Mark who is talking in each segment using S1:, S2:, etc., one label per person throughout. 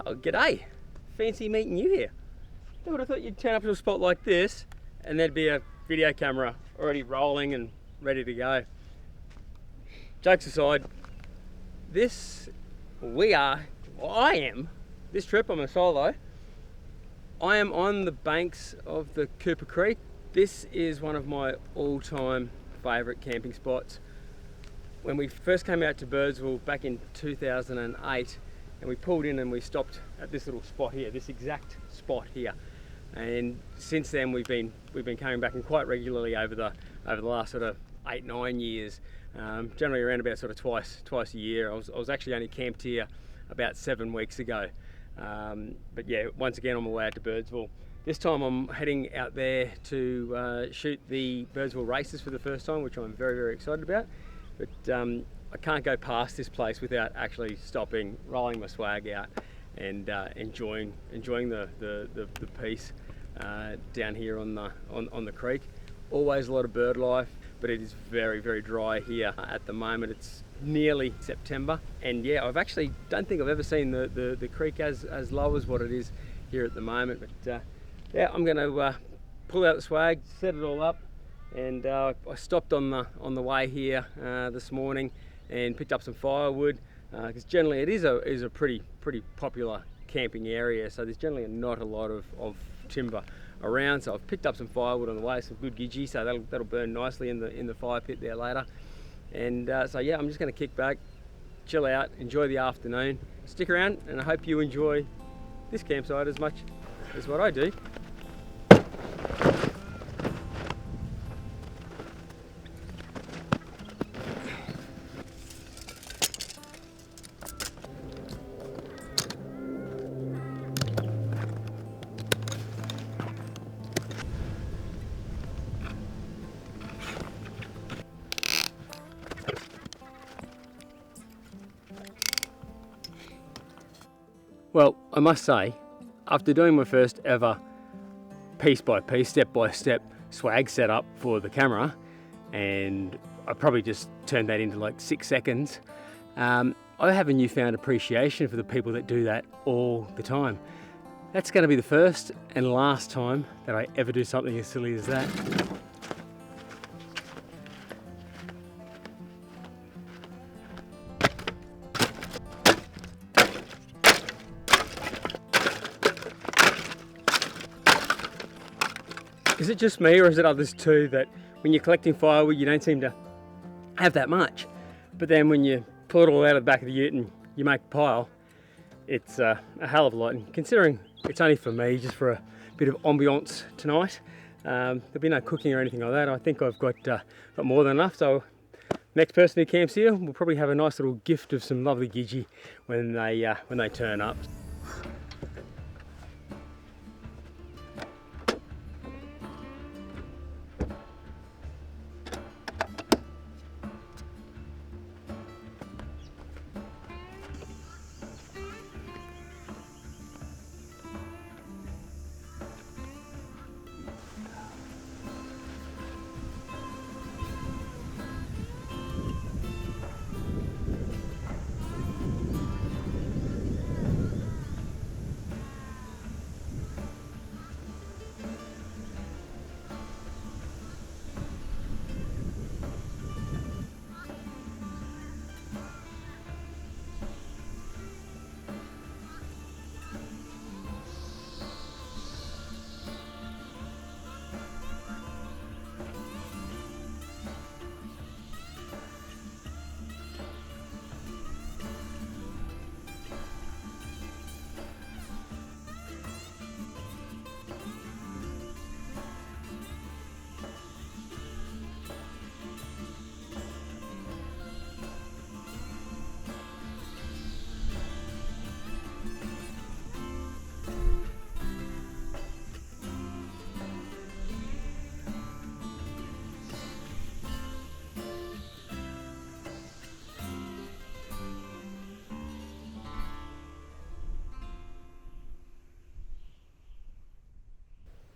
S1: Oh, g'day. Fancy meeting you here. Who would have thought you'd turn up to a spot like this and there'd be a video camera already rolling and ready to go. Jokes aside, this trip, I'm a solo. I am on the banks of the Cooper Creek. This is one of my all-time favourite camping spots. When we first came out to Birdsville back in 2008, and we pulled in and we stopped at this little spot here, this exact spot here. And since then we've been coming back, and quite regularly over the last sort of 8-9 years. Generally around about sort of twice a year. I was actually only camped here about 7 weeks ago. But yeah, once again, on my way out to Birdsville. This time I'm heading out there to shoot the Birdsville races for the first time, which I'm very, very excited about. But I can't go past this place without actually stopping, rolling my swag out, and enjoying the piece down here on the creek. Always a lot of bird life, but it is very, very dry here at the moment. It's nearly September, and yeah, don't think I've ever seen the creek as low as what it is here at the moment. But yeah, I'm going to pull out the swag, set it all up, and I stopped on the way here this morning and picked up some firewood, because generally it is a pretty popular camping area, so there's generally not a lot of timber around. So I've picked up some firewood on the way, some good gidgee, so that'll burn nicely in the fire pit there later. And so yeah, I'm just going to kick back, chill out, enjoy the afternoon, stick around, and I hope you enjoy this campsite as much as what I do. Well, I must say, after doing my first ever piece by piece, step by step swag setup for the camera, and I probably just turned that into like 6 seconds, I have a newfound appreciation for the people that do that all the time. That's going to be the first and last time that I ever do something as silly as that. Is it just me, or is it others too, that when you're collecting firewood you don't seem to have that much, but then when you pull it all out of the back of the ute and you make a pile, it's a hell of a lot. And considering it's only for me, just for a bit of ambiance tonight, there'll be no cooking or anything like that. I think I've got more than enough, so next person who camps here will probably have a nice little gift of some lovely gidgee when they turn up.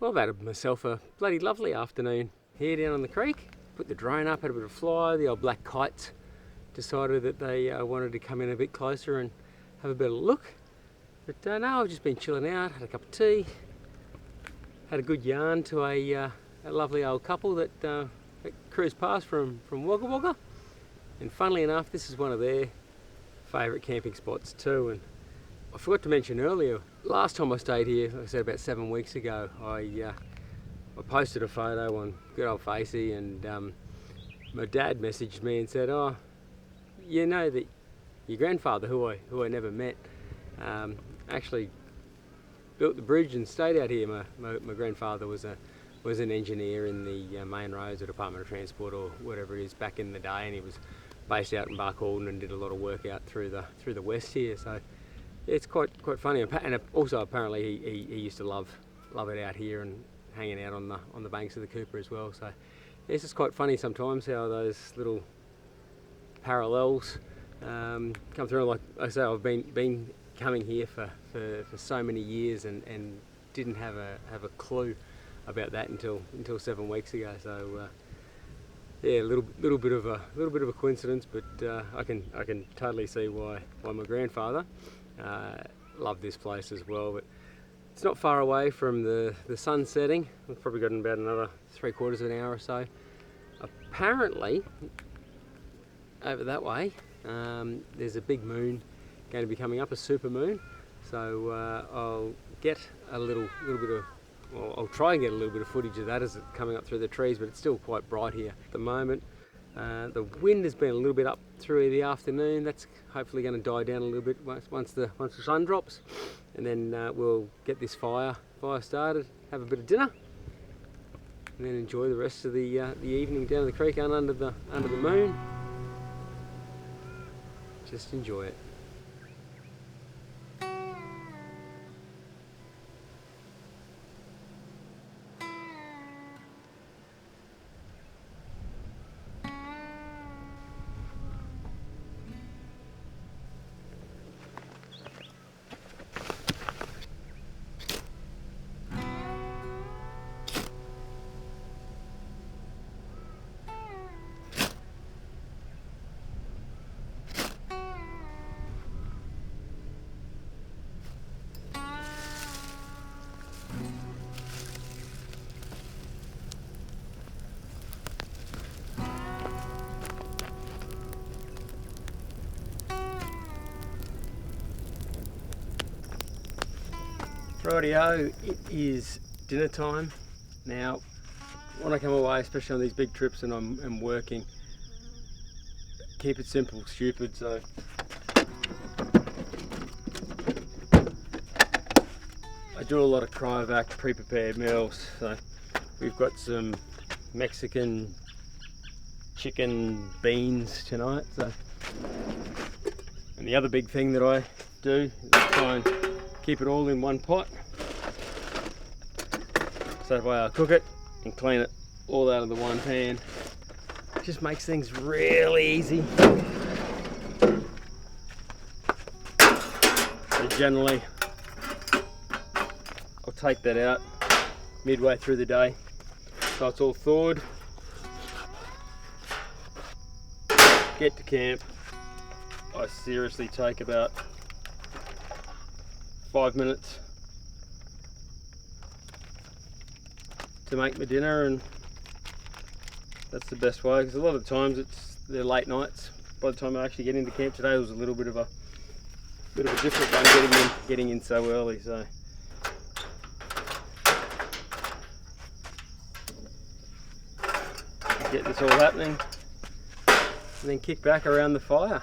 S1: Well, I've had myself a bloody lovely afternoon here down on the creek. Put the drone up, had a bit of fly. The old black kites decided that they wanted to come in a bit closer and have a better look. But no, I've just been chilling out, had a cup of tea, had a good yarn to a lovely old couple that cruised past from Wagga Wagga. And funnily enough, this is one of their favourite camping spots too. And I forgot to mention earlier, last time I stayed here, like I said, about 7 weeks ago, I posted a photo on good old Facey, and my dad messaged me and said, "Oh, you know that your grandfather, who I never met, actually built the bridge and stayed out here." My grandfather was an engineer in the main roads or Department of Transport or whatever it is back in the day, and he was based out in Barcaldine and did a lot of work out through the west here. So yeah, it's quite funny, and also apparently he used to love it out here and hanging out on the banks of the Cooper as well. So yeah, it's just quite funny sometimes how those little parallels come through. Like I say, I've been coming here for so many years and didn't have a clue about that until 7 weeks ago. So yeah, a little bit of a coincidence, but I can totally see why my grandfather loved this place as well. But it's not far away from the sun setting. We've probably got about another 3/4 of an hour or so. Apparently, over that way, there's a big moon going to be coming up, a super moon. So I'll get a little bit of, well, I'll try and get a little bit of footage of that as it's coming up through the trees, but it's still quite bright here at the moment. The wind has been a little bit up through the afternoon. That's hopefully going to die down a little bit once the sun drops, and then we'll get this fire started, have a bit of dinner, and then enjoy the rest of the evening down the creek under the moon. Just enjoy it. Rightio, it is dinner time. Now, when I come away, especially on these big trips and I'm working, keep it simple, stupid, so I do a lot of cryovac pre-prepared meals. So we've got some Mexican chicken beans tonight. So, and the other big thing that I do is try and keep it all in one pot. So that way I cook it and clean it all out of the one pan. It just makes things really easy. So generally, I'll take that out midway through the day, so it's all thawed. Get to camp. I seriously take about 5 minutes to make my dinner, and that's the best way, because a lot of times they're late nights by the time I actually get into camp. Today was a little bit of a different one, getting in so early. So get this all happening and then kick back around the fire.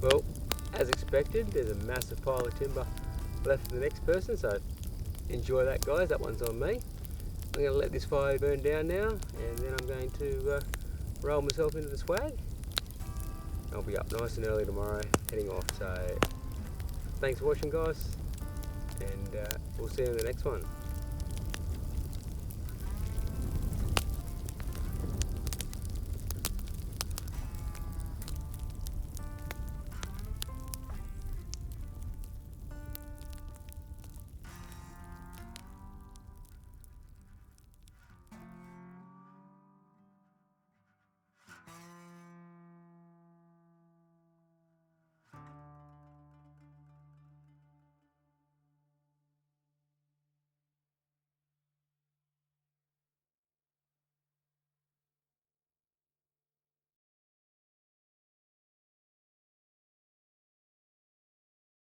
S1: Well, as expected, there's a massive pile of timber left for the next person, so enjoy that, guys. That one's on me. I'm going to let this fire burn down now, and then I'm going to roll myself into the swag. I'll be up nice and early tomorrow, heading off. So thanks for watching, guys, and we'll see you in the next one.